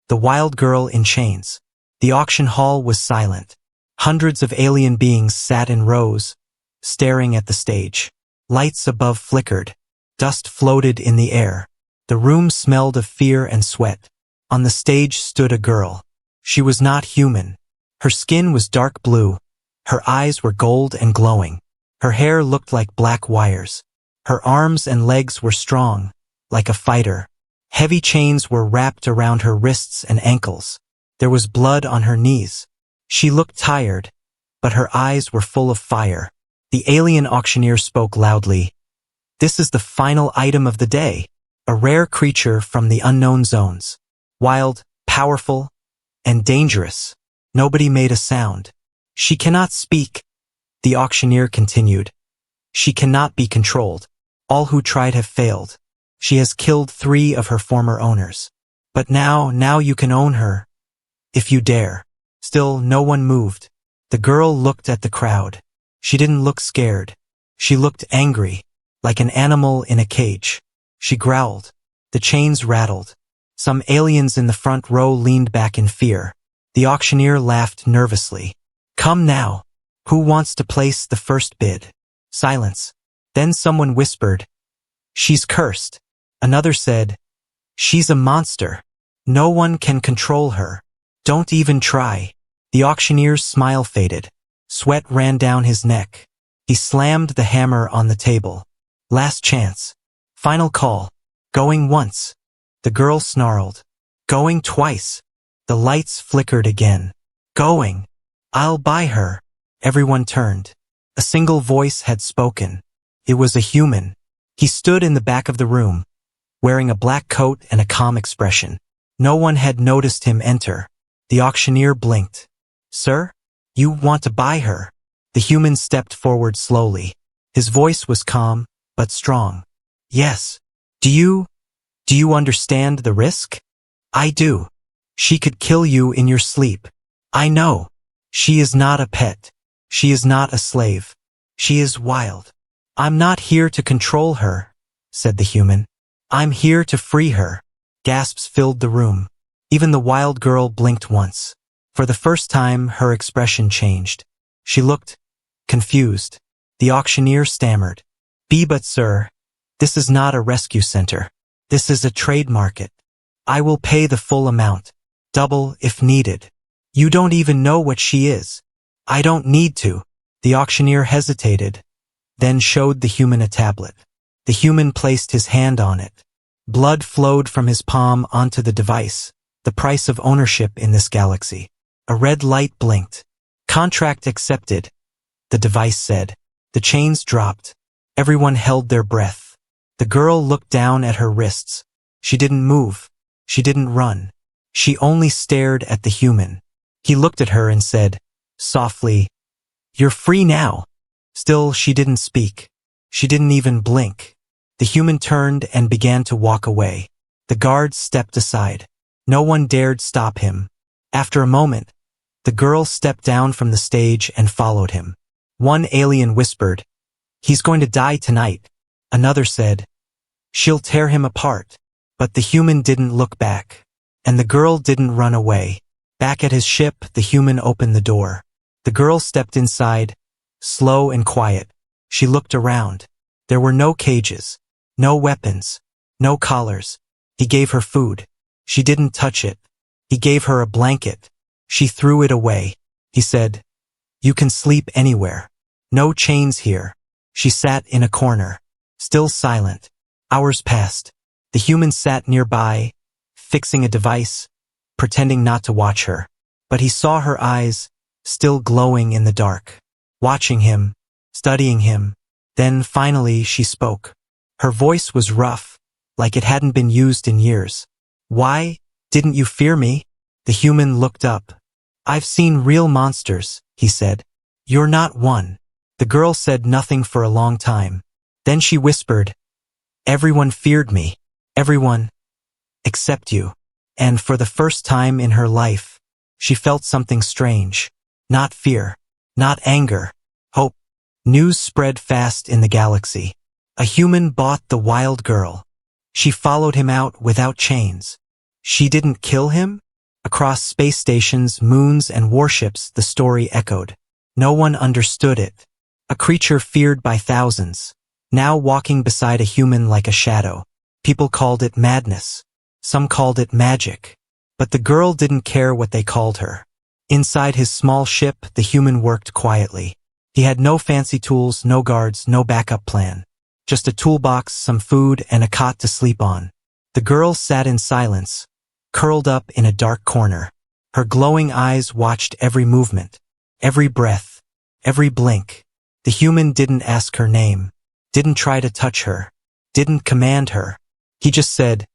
The wild girl in chains. The auction hall was silent. Hundreds of alien beings sat in rows, staring at the stage. Lights above flickered. Dust floated in the air. The room smelled of fear and sweat. On the stage stood a girl. She was not human. Her skin was dark blue. Her eyes were gold and glowing. Her hair looked like black wires. Her arms and legs were strong, like a fighter. Heavy chains were wrapped around her wrists and ankles. There was blood on her knees. She looked tired, but her eyes were full of fire. The alien auctioneer spoke loudly. "This is the final item of the day, a rare creature from the unknown zones. Wild, powerful, and dangerous." Nobody made a sound. "She cannot speak," the auctioneer continued. "She cannot be controlled. All who tried have failed. She has killed 3 of her former owners. But now you can own her, if you dare." Still, no one moved. The girl looked at the crowd. She didn't look scared. She looked angry, like an animal in a cage. She growled. The chains rattled. Some aliens in the front row leaned back in fear. The auctioneer laughed nervously. "Come now. Who wants to place the first bid?" Silence. Then someone whispered, "She's cursed." Another said, "She's a monster. No one can control her. Don't even try." The auctioneer's smile faded. Sweat ran down his neck. He slammed the hammer on the table. "Last chance. Final call. Going once." The girl snarled. "Going twice." The lights flickered again. "Going. I'll buy her." Everyone turned. A single voice had spoken. It was a human. He stood in the back of the room, wearing a black coat and a calm expression. No one had noticed him enter. The auctioneer blinked. "Sir? You want to buy her?" The human stepped forward slowly. His voice was calm, but strong. "Yes. Do you understand the risk?" "I do. She could kill you in your sleep." "I know. She is not a pet. She is not a slave. She is wild." "I'm not here to control her," said the human. "I'm here to free her." Gasps filled the room. Even the wild girl blinked once. For the first time, her expression changed. She looked confused. The auctioneer stammered. But sir, this is not a rescue center. This is a trade market. I will pay the full amount, double if needed." "You don't even know what she is." "I don't need to." The auctioneer hesitated, then showed the human a tablet. The human placed his hand on it. Blood flowed from his palm onto the device, the price of ownership in this galaxy. A red light blinked. "Contract accepted," the device said. The chains dropped. Everyone held their breath. The girl looked down at her wrists. She didn't move. She didn't run. She only stared at the human. He looked at her and said, softly, "You're free now." Still, she didn't speak. She didn't even blink. The human turned and began to walk away. The guards stepped aside. No one dared stop him. After a moment, the girl stepped down from the stage and followed him. One alien whispered, "He's going to die tonight." Another said, "She'll tear him apart." But the human didn't look back. And the girl didn't run away. Back at his ship, the human opened the door. The girl stepped inside, slow and quiet. She looked around. There were no cages, no weapons, no collars. He gave her food. She didn't touch it. He gave her a blanket. She threw it away. He said, "You can sleep anywhere. No chains here." She sat in a corner, still silent. Hours passed. The human sat nearby, fixing a device, pretending not to watch her. But he saw her eyes, still glowing in the dark, watching him, studying him. Then finally she spoke. Her voice was rough, like it hadn't been used in years. "Why didn't you fear me?" The human looked up. "I've seen real monsters," he said. "You're not one." The girl said nothing for a long time. Then she whispered, "Everyone feared me. Everyone, except you." And for the first time in her life, she felt something strange. Not fear, not anger, hope. News spread fast in the galaxy. A human bought the wild girl. She followed him out without chains. She didn't kill him, Across space stations, moons, and warships, the story echoed. No one understood it. A creature feared by thousands, now walking beside a human like a shadow. People called it madness. Some called it magic. But the girl didn't care what they called her. Inside his small ship, the human worked quietly. He had no fancy tools, no guards, no backup plan. Just a toolbox, some food, and a cot to sleep on. The girl sat in silence, curled up in a dark corner. Her glowing eyes watched every movement, every breath, every blink. The human didn't ask her name, didn't try to touch her, didn't command her. He just said,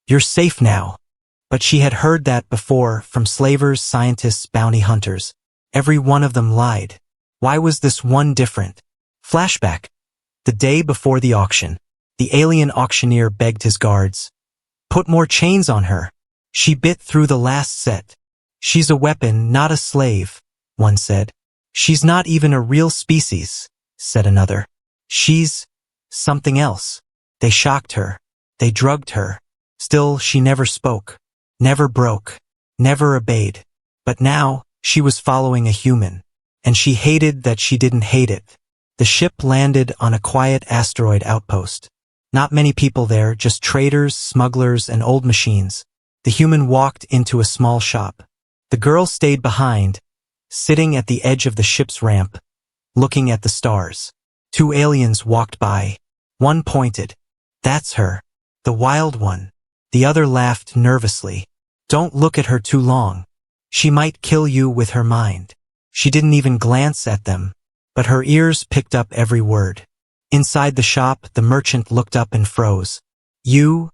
"You're safe now." But she had heard that before from slavers, scientists, bounty hunters. Every one of them lied. Why was this one different? Flashback. The day before the auction, the alien auctioneer begged his guards, "Put more chains on her." She bit through the last set. "She's a weapon, not a slave," one said. "She's not even a real species," said another. "She's something else." They shocked her. They drugged her. Still, she never spoke, never broke, never obeyed. But now, she was following a human. And she hated that she didn't hate it. The ship landed on a quiet asteroid outpost. Not many people there, just traders, smugglers, and old machines. The human walked into a small shop. The girl stayed behind, sitting at the edge of the ship's ramp, looking at the stars. Two aliens walked by. One pointed. "That's her. The wild one." The other laughed nervously. "Don't look at her too long. She might kill you with her mind." She didn't even glance at them, but her ears picked up every word. Inside the shop, the merchant looked up and froze. You're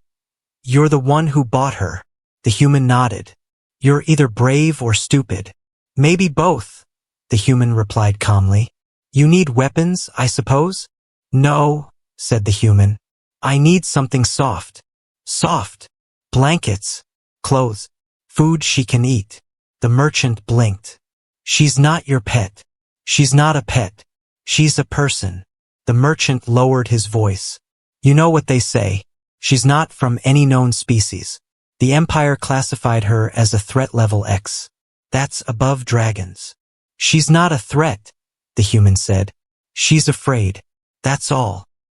the one who bought her." The human nodded. "You're either brave or stupid." "Maybe both," the human replied calmly. "You need weapons, I suppose?" "No," said the human. "I need something soft." "Soft? Blankets, clothes, food she can eat." The merchant blinked. "She's not your pet." "She's not a pet. She's a person." The merchant lowered his voice. "You know what they say. She's not from any known species. The Empire classified her as a threat level X. That's above dragons." "She's not a threat," the human said. "She's afraid. That's all."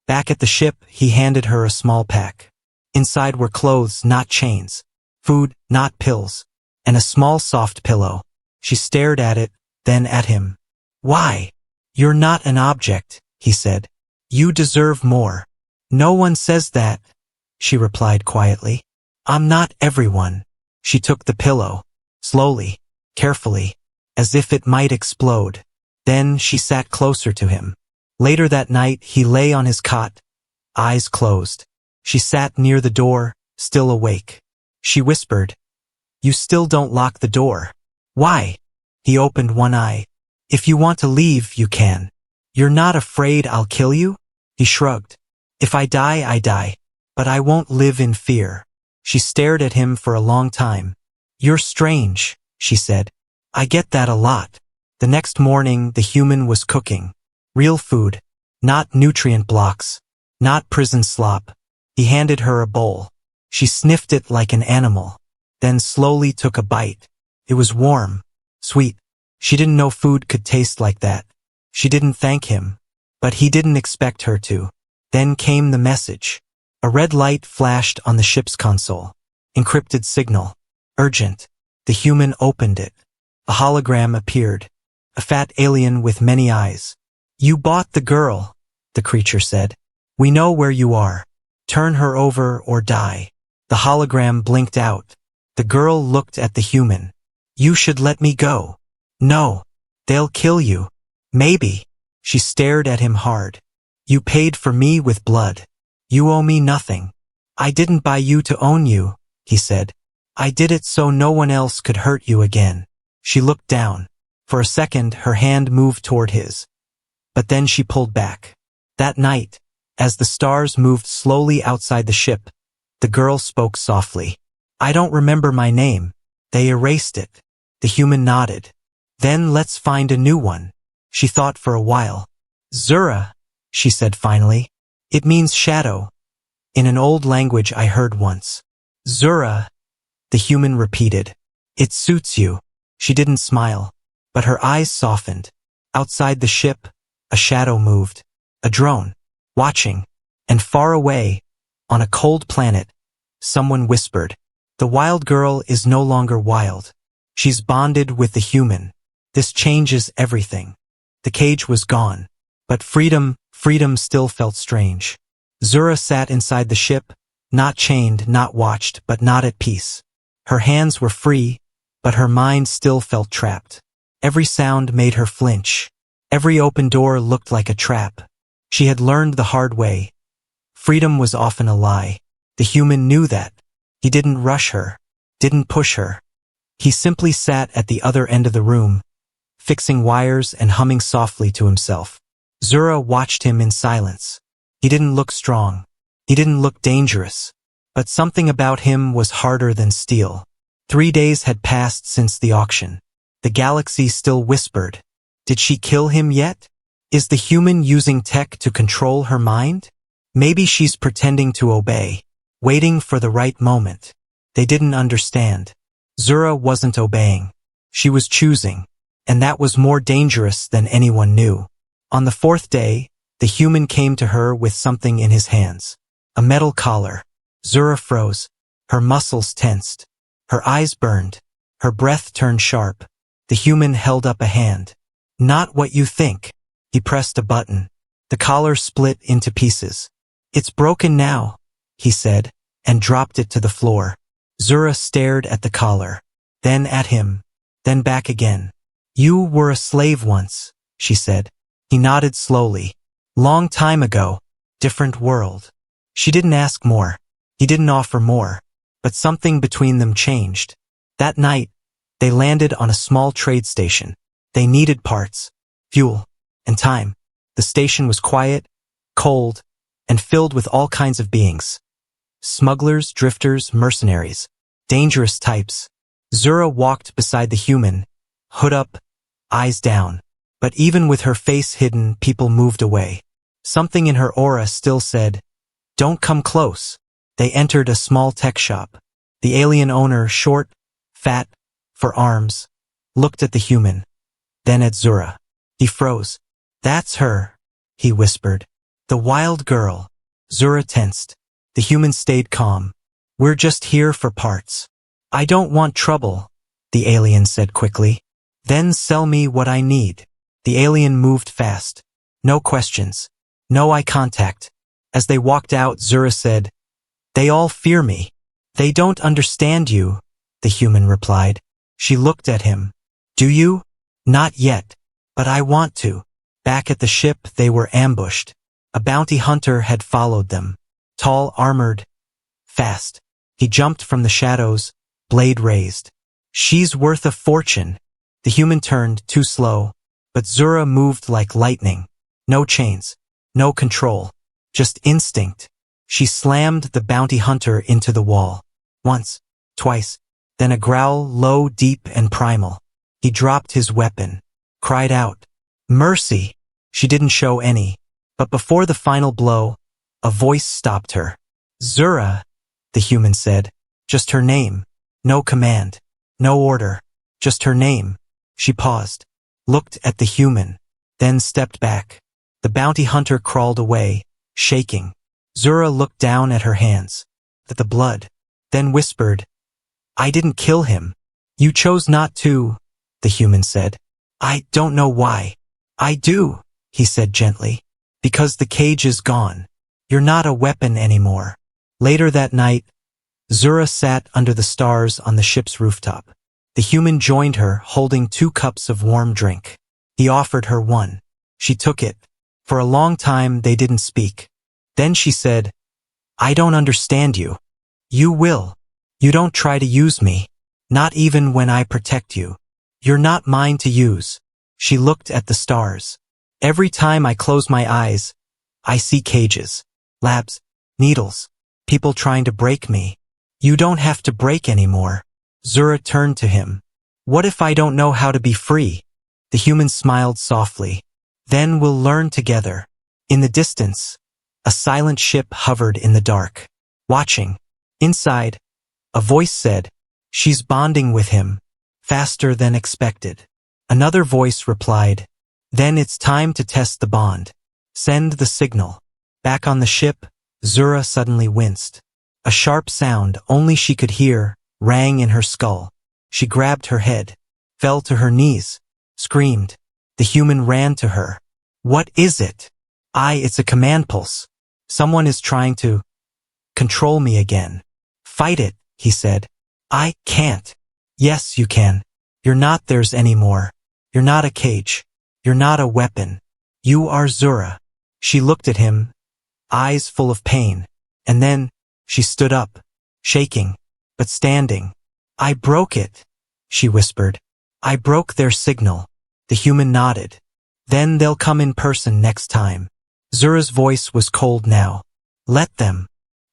Back at the ship, he handed her a small pack. Inside were clothes, not chains, food, not pills, and a small soft pillow. She stared at it, then at him. "Why? You're not an object," he said. "You deserve more." "No one says that," she replied quietly. "I'm not everyone." She took the pillow, slowly, carefully, as if it might explode. Then she sat closer to him. Later that night, he lay on his cot, eyes closed. She sat near the door, still awake. She whispered, "You still don't lock the door." "Why?" He opened one eye. "If you want to leave, you can." "You're not afraid I'll kill you?" He shrugged. "If I die, I die. But I won't live in fear." She stared at him for a long time. "You're strange," she said. "I get that a lot." The next morning, the human was cooking. Real food. Not nutrient blocks. Not prison slop. He handed her a bowl. She sniffed it like an animal. Then slowly took a bite. It was warm. Sweet. She didn't know food could taste like that. She didn't thank him. But he didn't expect her to. Then came the message. A red light flashed on the ship's console. Encrypted signal. Urgent. The human opened it. A hologram appeared. A fat alien with many eyes. "You bought the girl," the creature said. "We know where you are. Turn her over or die." The hologram blinked out. The girl looked at the human. "You should let me go." "No. They'll kill you." "Maybe." She stared at him hard. "You paid for me with blood. You owe me nothing." "I didn't buy you to own you," he said. "I did it so no one else could hurt you again." She looked down. For a second, her hand moved toward his. But then she pulled back. That night, as the stars moved slowly outside the ship, the girl spoke softly. "I don't remember my name. They erased it." The human nodded. "Then let's find a new one." She thought for a while. "Zura," she said finally. "It means shadow. In an old language I heard once." "Zura," the human repeated. It suits you. She didn't smile, but her eyes softened. Outside the ship, a shadow moved. A drone, watching. And far away, on a cold planet, someone whispered, "The wild girl is no longer wild. She's bonded with the human. This changes everything." The cage was gone, but freedom still felt strange. Zura sat inside the ship, not chained, not watched, but not at peace. Her hands were free, but her mind still felt trapped. Every sound made her flinch. Every open door looked like a trap. She had learned the hard way. Freedom was often a lie. The human knew that. He didn't rush her, didn't push her. He simply sat at the other end of the room, fixing wires and humming softly to himself. Zura watched him in silence. He didn't look strong. He didn't look dangerous. But something about him was harder than steel. 3 days had passed since the auction. The galaxy still whispered. Did she kill him yet? Is the human using tech to control her mind? Maybe she's pretending to obey, waiting for the right moment. They didn't understand. Zura wasn't obeying. She was choosing, and that was more dangerous than anyone knew. On the 4th day, the human came to her with something in his hands. A metal collar. Zura froze. Her muscles tensed. Her eyes burned. Her breath turned sharp. The human held up a hand. "Not what you think." He pressed a button. The collar split into pieces. "It's broken now," he said, and dropped it to the floor. Zura stared at the collar, then at him, then back again. "You were a slave once," she said. He nodded slowly. "Long time ago. Different world." She didn't ask more. He didn't offer more. But something between them changed. That night, they landed on a small trade station. They needed parts, fuel, and time. The station was quiet, cold, and filled with all kinds of beings. Smugglers, drifters, mercenaries. Dangerous types. Zura walked beside the human, hood up, eyes down. But even with her face hidden, people moved away. Something in her aura still said, "Don't come close." They entered a small tech shop. The alien owner, short, fat, for arms, looked at the human, then at Zura. He froze. "That's her," he whispered. "The wild girl." Zura tensed. The human stayed calm. "We're just here for parts." "I don't want trouble," the alien said quickly. "Then sell me what I need." The alien moved fast. No questions. No eye contact. As they walked out, Zura said, "They all fear me. They don't understand you," the human replied. She looked at him. "Do you?" "Not yet. But I want to." Back at the ship, they were ambushed. A bounty hunter had followed them. Tall, armored, fast. He jumped from the shadows, blade raised. "She's worth a fortune." The human turned, too slow. But Zura moved like lightning. No chains. No control. Just instinct. She slammed the bounty hunter into the wall. Once, twice, then a growl, low, deep, and primal. He dropped his weapon, cried out, "Mercy!" She didn't show any. But before the final blow, a voice stopped her. "Zura," the human said. Just her name. No command. No order. Just her name. She paused, looked at the human, then stepped back. The bounty hunter crawled away, shaking. Zura looked down at her hands, at the blood, then whispered, "I didn't kill him." "You chose not to," the human said. "I don't know why." "I do," he said gently. "Because the cage is gone. You're not a weapon anymore." Later that night, Zura sat under the stars on the ship's rooftop. The human joined her, holding 2 cups of warm drink. He offered her one. She took it. For a long time, they didn't speak. Then she said, "I don't understand you." "You will. You don't try to use me. Not even when I protect you. You're not mine to use." She looked at the stars. "Every time I close my eyes, I see cages, labs, needles, people trying to break me. You don't have to break anymore." Zura turned to him. "What if I don't know how to be free?" The human smiled softly. "Then we'll learn together." In the distance, a silent ship hovered in the dark, watching. Inside, a voice said, "She's bonding with him." faster than expected. Another voice replied, "Then it's time to test the bond. Send the signal." Back on the ship, Zura suddenly winced. A sharp sound only she could hear rang in her skull. She grabbed her head, fell to her knees, screamed. The human ran to her. "What is it?" It's a command pulse. Someone is trying to control me again." "Fight it," he said. "I can't." "Yes, you can. You're not theirs anymore. You're not a cage. You're not a weapon. You are Zura." She looked at him, eyes full of pain, and then she stood up, shaking, but standing. "I broke it," she whispered. "I broke their signal." The human nodded. "Then they'll come in person next time." Zura's voice was cold now. "Let them."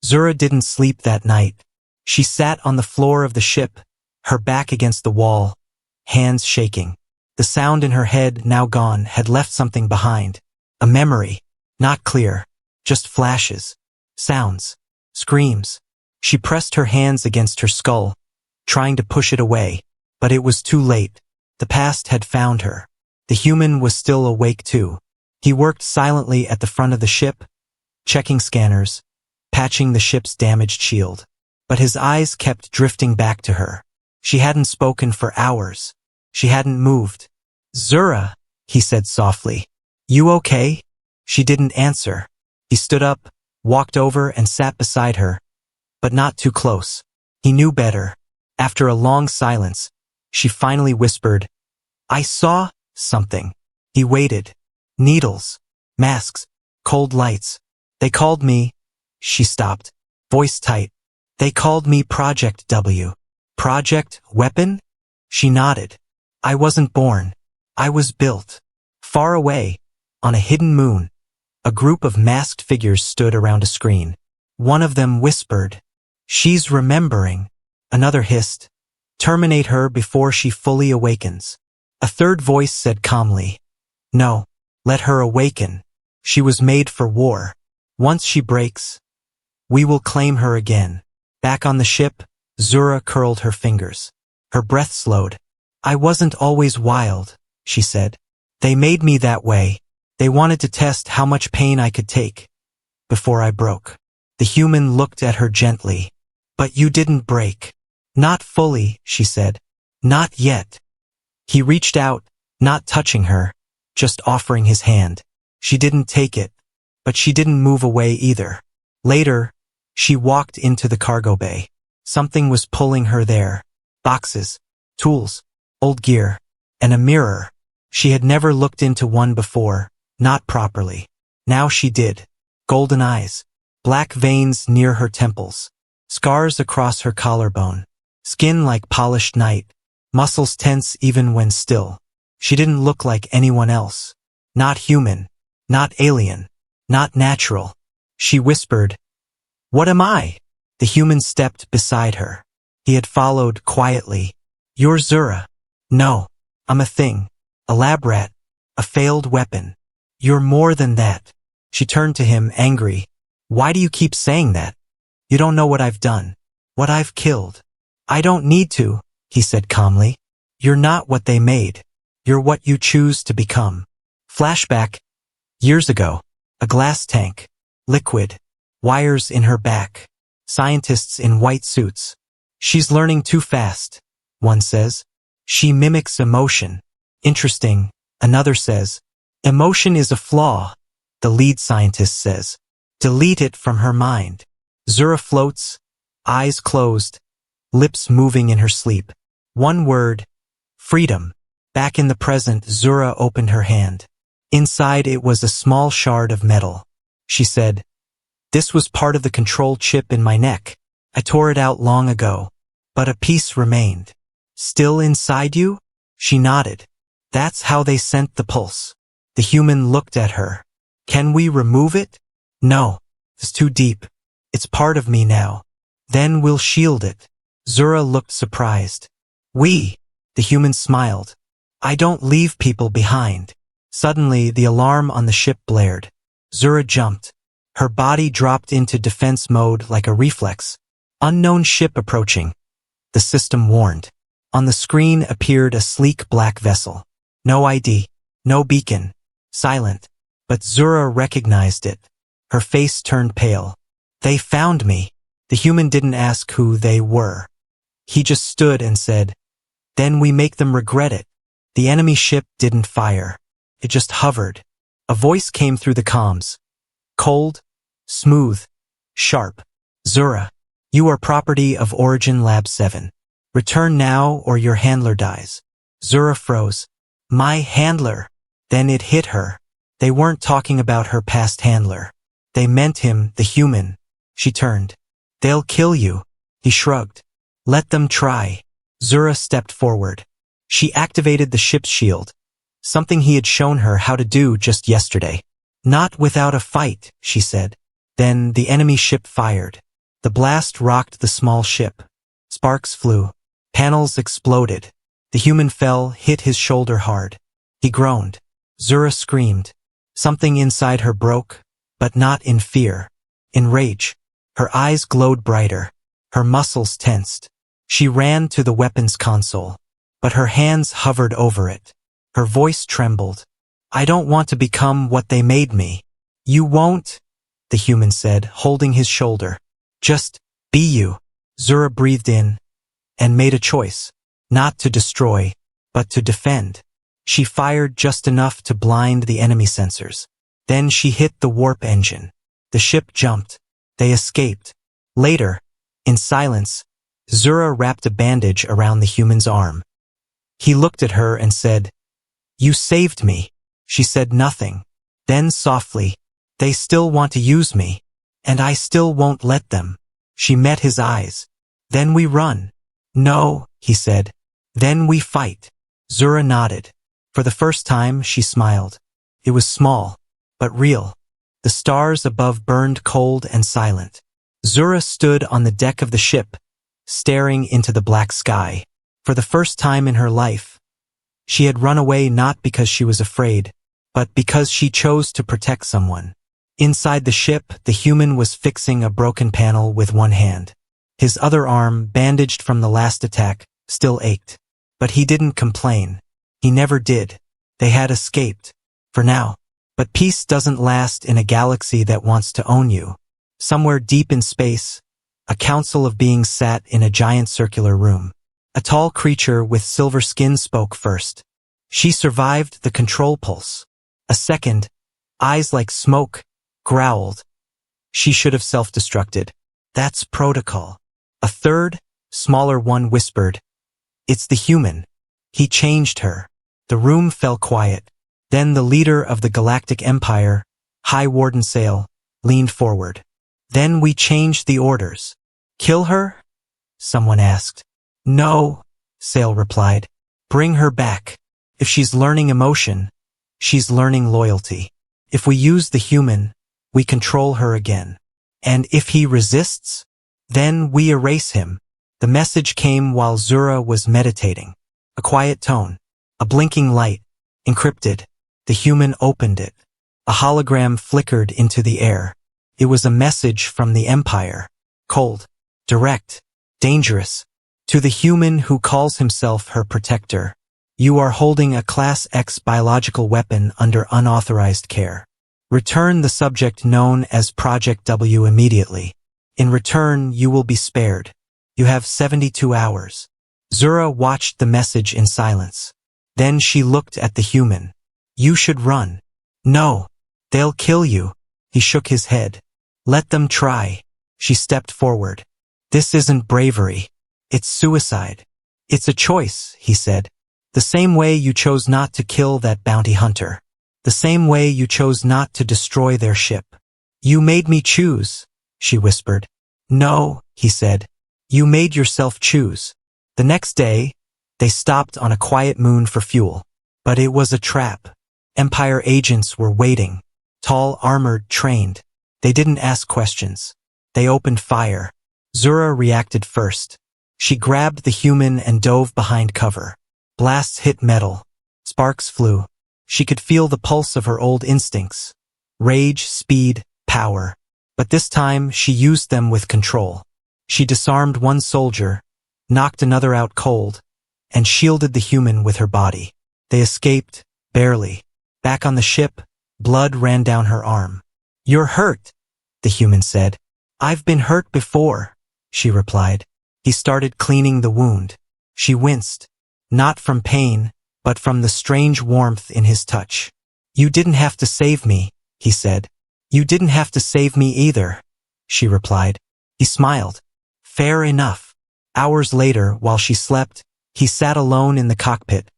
Zura didn't sleep that night. She sat on the floor of the ship, her back against the wall, hands shaking. The sound in her head, now gone, had left something behind. A memory, not clear, just flashes, sounds, screams. She pressed her hands against her skull, trying to push it away, but it was too late. The past had found her. The human was still awake too. He worked silently at the front of the ship, checking scanners, patching the ship's damaged shield. But his eyes kept drifting back to her. She hadn't spoken for hours. She hadn't moved. "Zura," he said softly. "You okay?" She didn't answer. He stood up, walked over and sat beside her, but not too close. He knew better. After a long silence, she finally whispered, "I saw something." He waited. Needles, masks, cold lights. "They called me," she stopped, voice tight. "They called me Project W." "Project Weapon?" She nodded. "I wasn't born. I was built." Far away, on a hidden moon, a group of masked figures stood around a screen. One of them whispered, "She's remembering." Another hissed, "Terminate her before she fully awakens." A third voice said calmly, "No, let her awaken. She was made for war. Once she breaks, we will claim her again." Back on the ship, Zura curled her fingers. Her breath slowed. "I wasn't always wild," she said. "They made me that way. They wanted to test how much pain I could take before I broke." The human looked at her gently. "But you didn't break." "Not fully," she said. "Not yet." He reached out, not touching her, just offering his hand. She didn't take it, but she didn't move away either. Later, she walked into the cargo bay. Something was pulling her there. Boxes, tools, old gear, and a mirror. She had never looked into one before, not properly. Now she did. Golden eyes, black veins near her temples, scars across her collarbone, skin like polished night, muscles tense even when still. She didn't look like anyone else. Not human, not alien, not natural. She whispered, "What am I?" The human stepped beside her. He had followed quietly. "You're Zura." "No, I'm a thing, a lab rat, a failed weapon." "You're more than that." She turned to him, angry. "Why do you keep saying that? You don't know what I've done, what I've killed." "I don't need to," he said calmly. "You're not what they made. You're what you choose to become." Flashback. Years ago. A glass tank. Liquid. Wires in her back. Scientists in white suits. "She's learning too fast," one says. "She mimics emotion." "Interesting," another says. "Emotion is a flaw," the lead scientist says. "Delete it from her mind." Zura floats, eyes closed, lips moving in her sleep. One word, freedom. Back in the present, Zura opened her hand. Inside it was a small shard of metal. She said, "This was part of the control chip in my neck. I tore it out long ago, but a piece remained." "Still inside you?" She nodded. "That's how they sent the pulse." The human looked at her. "Can we remove it?" "No, it's too deep. It's part of me now." "Then we'll shield it." Zura looked surprised. "We?" The human smiled. "I don't leave people behind." Suddenly, the alarm on the ship blared. Zura jumped. Her body dropped into defense mode like a reflex. "Unknown ship approaching," the system warned. On the screen appeared a sleek black vessel. No ID, no beacon, silent. But Zura recognized it. Her face turned pale. They found me. The human didn't ask who they were. He just stood and said, "Then we make them regret it." The enemy ship didn't fire. It just hovered. A voice came through the comms. Cold, smooth, sharp. "Zura, you are property of Origin Lab 7. Return now or your handler dies." Zura froze. My handler. Then it hit her. They weren't talking about her past handler. They meant him, the human. She turned. "They'll kill you." He shrugged. "Let them try." Zura stepped forward. She activated the ship's shield, something he had shown her how to do just yesterday. "Not without a fight," she said. Then the enemy ship fired. The blast rocked the small ship. Sparks flew. Panels exploded. The human fell, hit his shoulder hard. He groaned. Zura screamed. Something inside her broke, but not in fear. In rage. Her eyes glowed brighter. Her muscles tensed. She ran to the weapons console, but her hands hovered over it. Her voice trembled. "I don't want to become what they made me." "You won't," the human said, holding his shoulder. "Just be you." Zura breathed in and made a choice, not to destroy, but to defend. She fired just enough to blind the enemy sensors. Then she hit the warp engine. The ship jumped. They escaped. Later, in silence, Zura wrapped a bandage around the human's arm. He looked at her and said, "You saved me." She said nothing. Then softly, "They still want to use me, and I still won't let them." She met his eyes. "Then we run." "No," he said. "Then we fight." Zura nodded. For the first time, she smiled. It was small, but real. The stars above burned cold and silent. Zura stood on the deck of the ship, staring into the black sky. For the first time in her life, she had run away not because she was afraid, but because she chose to protect someone. Inside the ship, the human was fixing a broken panel with one hand. His other arm, bandaged from the last attack, still ached. But he didn't complain. He never did. They had escaped. For now. But peace doesn't last in a galaxy that wants to own you. Somewhere deep in space, a council of beings sat in a giant circular room. A tall creature with silver skin spoke first. She survived the control pulse. A second, eyes like smoke, growled. She should have self-destructed. That's protocol. A third, smaller one whispered, "It's the human. He changed her." The room fell quiet. Then the leader of the Galactic Empire, High Warden Sale, leaned forward. "Then we changed the orders." "Kill her?" someone asked. "No," Sale replied. "Bring her back. If she's learning emotion, she's learning loyalty. If we use the human, we control her again. And if he resists, then we erase him." The message came while Zura was meditating. A quiet tone. A blinking light. Encrypted. The human opened it. A hologram flickered into the air. It was a message from the Empire. Cold. Direct. Dangerous. To the human who calls himself her protector. You are holding a Class X biological weapon under unauthorized care. Return the subject known as Project W immediately. In return, you will be spared. You have 72 hours. Zura watched the message in silence. Then she looked at the human. "You should run." "No. They'll kill you." He shook his head. "Let them try." She stepped forward. "This isn't bravery. It's suicide." "It's a choice," he said. "The same way you chose not to kill that bounty hunter. The same way you chose not to destroy their ship." "You made me choose," she whispered. "No," he said. "You made yourself choose." The next day, they stopped on a quiet moon for fuel. But it was a trap. Empire agents were waiting. Tall, armored, trained. They didn't ask questions. They opened fire. Zura reacted first. She grabbed the human and dove behind cover. Blasts hit metal. Sparks flew. She could feel the pulse of her old instincts. Rage, speed, power. But this time, she used them with control. She disarmed one soldier, knocked another out cold, and shielded the human with her body. They escaped, barely. Back on the ship, blood ran down her arm. "You're hurt," the human said. "I've been hurt before," she replied. He started cleaning the wound. She winced, not from pain, but from the strange warmth in his touch. "You didn't have to save me," he said. "You didn't have to save me either," she replied. He smiled. "Fair enough." Hours later, while she slept, he sat alone in the cockpit,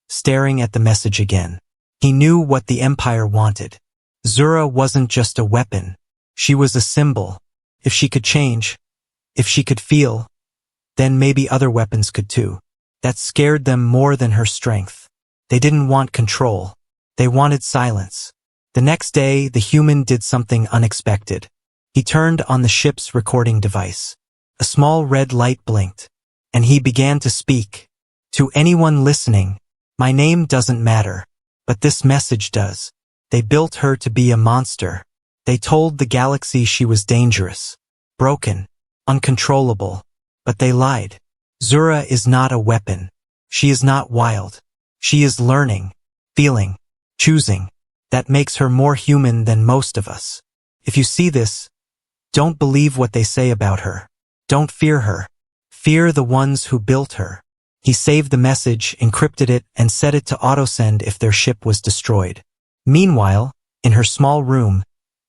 staring at the message again. He knew what the Empire wanted. Zura wasn't just a weapon. She was a symbol. If she could change, if she could feel, then maybe other weapons could too. That scared them more than her strength. They didn't want control. They wanted silence. The next day, the human did something unexpected. He turned on the ship's recording device. A small red light blinked, and he began to speak. "To anyone listening, my name doesn't matter, but this message does. They built her to be a monster. They told the galaxy she was dangerous, broken, uncontrollable, but they lied. Zura is not a weapon. She is not wild. She is learning, feeling, choosing. That makes her more human than most of us. If you see this, don't believe what they say about her. Don't fear her. Fear the ones who built her." He saved the message, encrypted it, and set it to autosend if their ship was destroyed. Meanwhile, in her small room,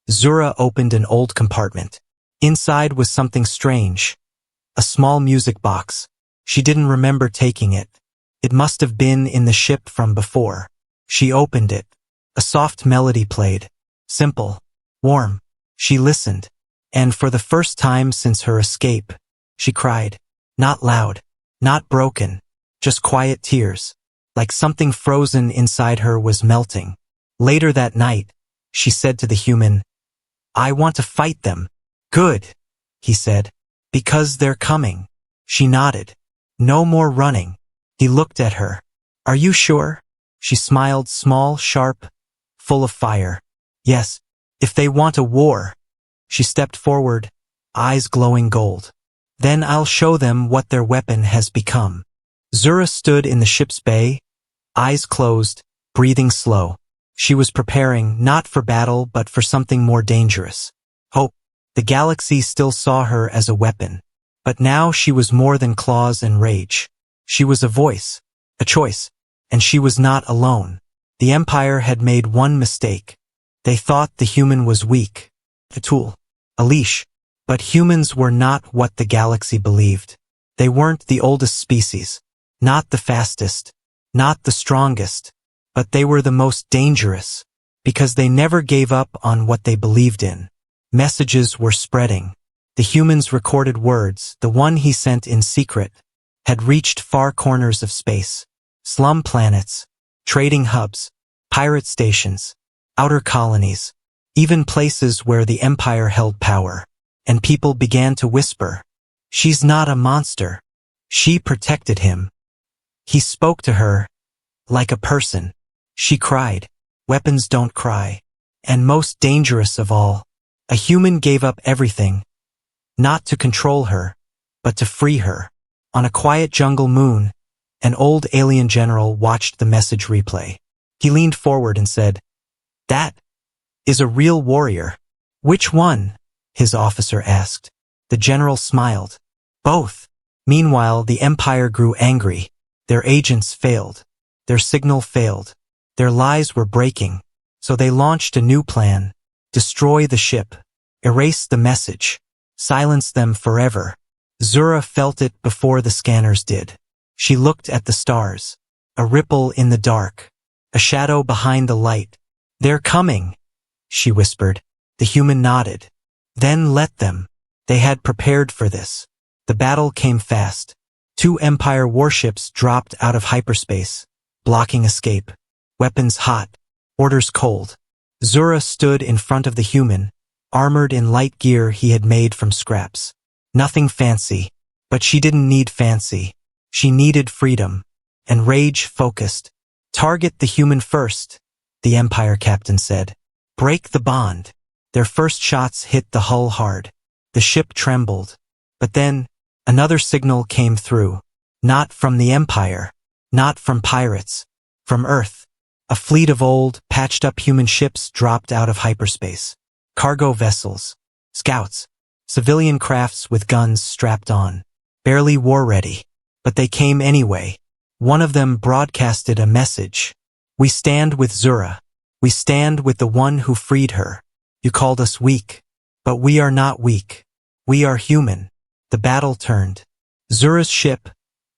Zura opened an old compartment. Inside was something strange. A small music box. She didn't remember taking it. It must have been in the ship from before. She opened it. A soft melody played. Simple. Warm. She listened. And for the first time since her escape, she cried. Not loud. Not broken. Just quiet tears. Like something frozen inside her was melting. Later that night, she said to the human, "I want to fight them." "Good," he said. "Because they're coming." She nodded. "No more running." He looked at her. "Are you sure?" She smiled, small, sharp, full of fire. "Yes, if they want a war." She stepped forward, eyes glowing gold. "Then I'll show them what their weapon has become." Zura stood in the ship's bay, eyes closed, breathing slow. She was preparing not for battle but for something more dangerous. Hope. The galaxy still saw her as a weapon. But now she was more than claws and rage. She was a voice, a choice, and she was not alone. The Empire had made one mistake. They thought the human was weak, a tool, a leash. But humans were not what the galaxy believed. They weren't the oldest species, not the fastest, not the strongest, but they were the most dangerous, because they never gave up on what they believed in. Messages were spreading. The human's recorded words, the one he sent in secret, had reached far corners of space. Slum planets, trading hubs, pirate stations, outer colonies, even places where the Empire held power. And people began to whisper, "She's not a monster. She protected him." He spoke to her like a person. She cried. Weapons don't cry. And most dangerous of all, a human gave up everything, not to control her, but to free her. On a quiet jungle moon, an old alien general watched the message replay. He leaned forward and said, "That is a real warrior." "Which one?" his officer asked. The general smiled. "Both." Meanwhile, the Empire grew angry. Their agents failed. Their signal failed. Their lies were breaking. So they launched a new plan. Destroy the ship. Erase the message. Silence them forever. Zura felt it before the scanners did. She looked at the stars. A ripple in the dark. A shadow behind the light. "They're coming," she whispered. The human nodded. "Then let them." They had prepared for this. The battle came fast. 2 Empire warships dropped out of hyperspace, blocking escape. Weapons hot, orders cold. Zura stood in front of the human, armored in light gear he had made from scraps. Nothing fancy, but she didn't need fancy. She needed freedom, and rage focused. "Target the human first," the Empire captain said. "Break the bond." Their first shots hit the hull hard. The ship trembled. But then, another signal came through. Not from the Empire. Not from pirates. From Earth. A fleet of old, patched-up human ships dropped out of hyperspace. Cargo vessels. Scouts. Civilian crafts with guns strapped on. Barely war-ready. But they came anyway. One of them broadcasted a message. We stand with Zura. We stand with the one who freed her. You called us weak. But we are not weak. We are human. The battle turned. Zura's ship,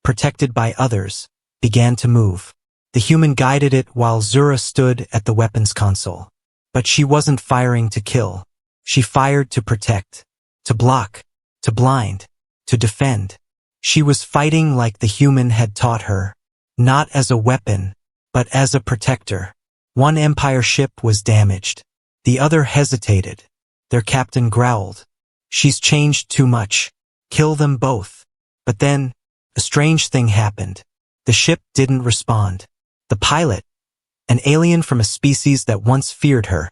protected by others, began to move. The human guided it while Zura stood at the weapons console. But she wasn't firing to kill. She fired to protect. To block. To blind. To defend. She was fighting like the human had taught her. Not as a weapon, but as a protector. One Empire ship was damaged. The other hesitated. Their captain growled. She's changed too much. Kill them both. But then, a strange thing happened. The ship didn't respond. The pilot, an alien from a species that once feared her,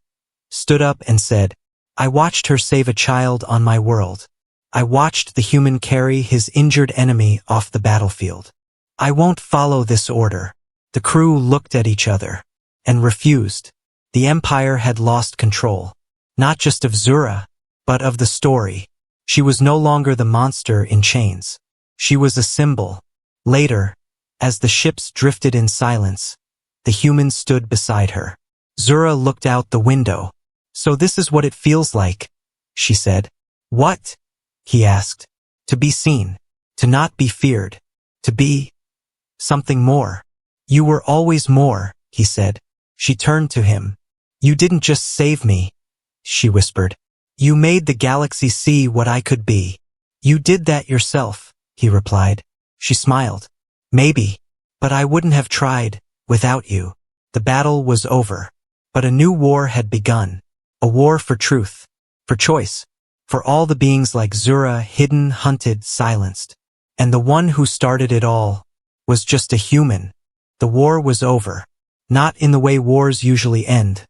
stood up and said, I watched her save a child on my world. I watched the human carry his injured enemy off the battlefield. I won't follow this order. The crew looked at each other and refused. The Empire had lost control, not just of Zura, but of the story. She was no longer the monster in chains. She was a symbol. Later, as the ships drifted in silence, the human stood beside her. Zura looked out the window. So this is what it feels like, she said. What? He asked. To be seen. To not be feared. To be something more. You were always more, he said. She turned to him. You didn't just save me, she whispered. You made the galaxy see what I could be. You did that yourself, he replied. She smiled. Maybe, but I wouldn't have tried without you. The battle was over, but a new war had begun. A war for truth, for choice, for all the beings like Zura, hidden, hunted, silenced. And the one who started it all was just a human. The war was over, not in the way wars usually end,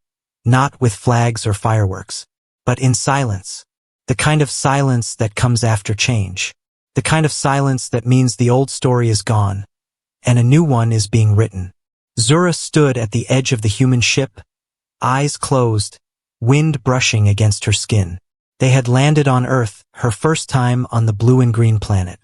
not with flags or fireworks, but in silence. The kind of silence that comes after change. The kind of silence that means the old story is gone, and a new one is being written. Zura stood at the edge of the human ship, eyes closed, wind brushing against her skin. They had landed on Earth, her first time on the blue and green planet.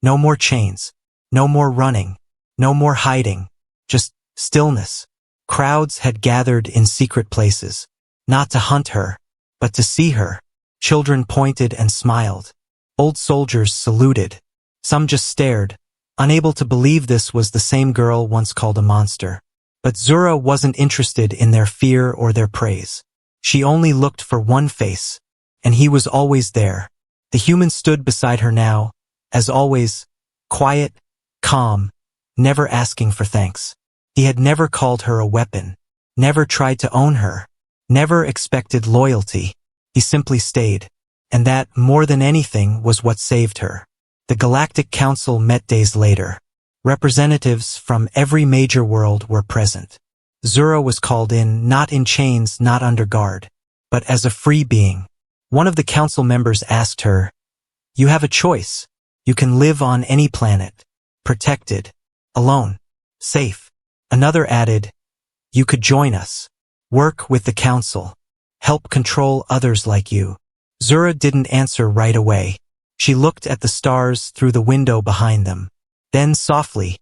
No more chains, no more running, no more hiding, just stillness. Crowds had gathered in secret places, not to hunt her, but to see her. Children pointed and smiled. Old soldiers saluted. Some just stared, unable to believe this was the same girl once called a monster. But Zura wasn't interested in their fear or their praise. She only looked for one face, and he was always there. The human stood beside her now, as always, quiet, calm, never asking for thanks. He had never called her a weapon, never tried to own her, never expected loyalty. He simply stayed, and that, more than anything, was what saved her. The Galactic Council met days later. Representatives from every major world were present. Zura was called in, not in chains, not under guard, but as a free being. One of the council members asked her, You have a choice. You can live on any planet, protected, alone, safe. Another added, You could join us, work with the council, help control others like you. Zura didn't answer right away. She looked at the stars through the window behind them. Then softly,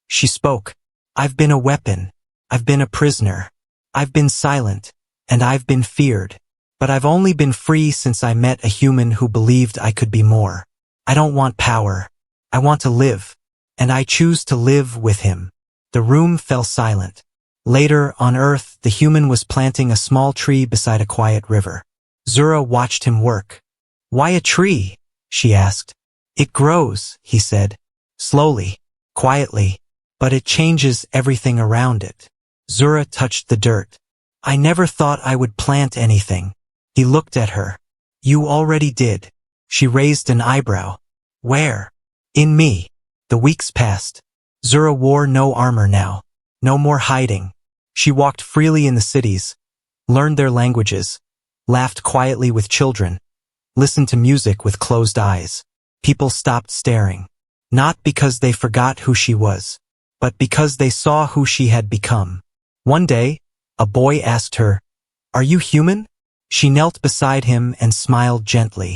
she spoke. I've been a weapon. I've been a prisoner. I've been silent, and I've been feared. But I've only been free since I met a human who believed I could be more. I don't want power. I want to live. And I choose to live with him. The room fell silent. Later, on Earth, the human was planting a small tree beside a quiet river. Zura watched him work. Why a tree? She asked. It grows, he said. Slowly, quietly, but it changes everything around it. Zura touched the dirt. I never thought I would plant anything. He looked at her. You already did. She raised an eyebrow. Where? In me. The weeks passed. Zura wore no armor now. No more hiding. She walked freely in the cities, learned their languages, laughed quietly with children, listened to music with closed eyes. People stopped staring. Not because they forgot who she was, but because they saw who she had become. One day, a boy asked her, "Are you human?" She knelt beside him and smiled gently.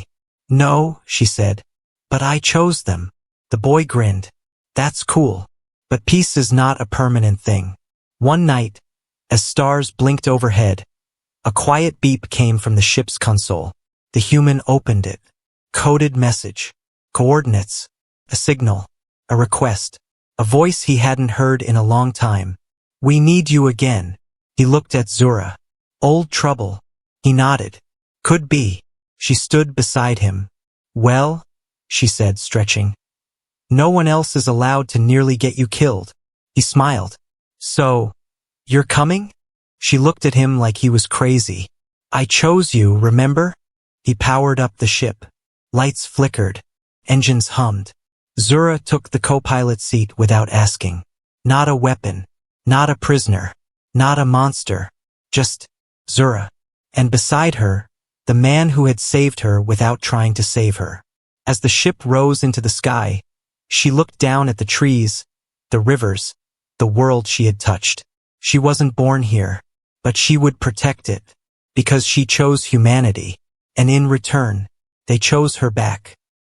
"No," she said, "but I chose them." The boy grinned. "That's cool. But peace is not a permanent thing." One night, as stars blinked overhead, a quiet beep came from the ship's console. The human opened it. Coded message. Coordinates. A signal. A request. A voice he hadn't heard in a long time. "We need you again." He looked at Zura. "Old trouble." He nodded. "Could be." She stood beside him. "Well," she said, stretching, "no one else is allowed to nearly get you killed." He smiled. "So, you're coming?" She looked at him like he was crazy. "I chose you, remember?" He powered up the ship. Lights flickered. Engines hummed. Zura took the co-pilot seat without asking. Not a weapon. Not a prisoner. Not a monster. Just Zura. And beside her, the man who had saved her without trying to save her. As the ship rose into the sky, she looked down at the trees, the rivers, the world she had touched. She wasn't born here, but she would protect it, because she chose humanity, and in return, they chose her back.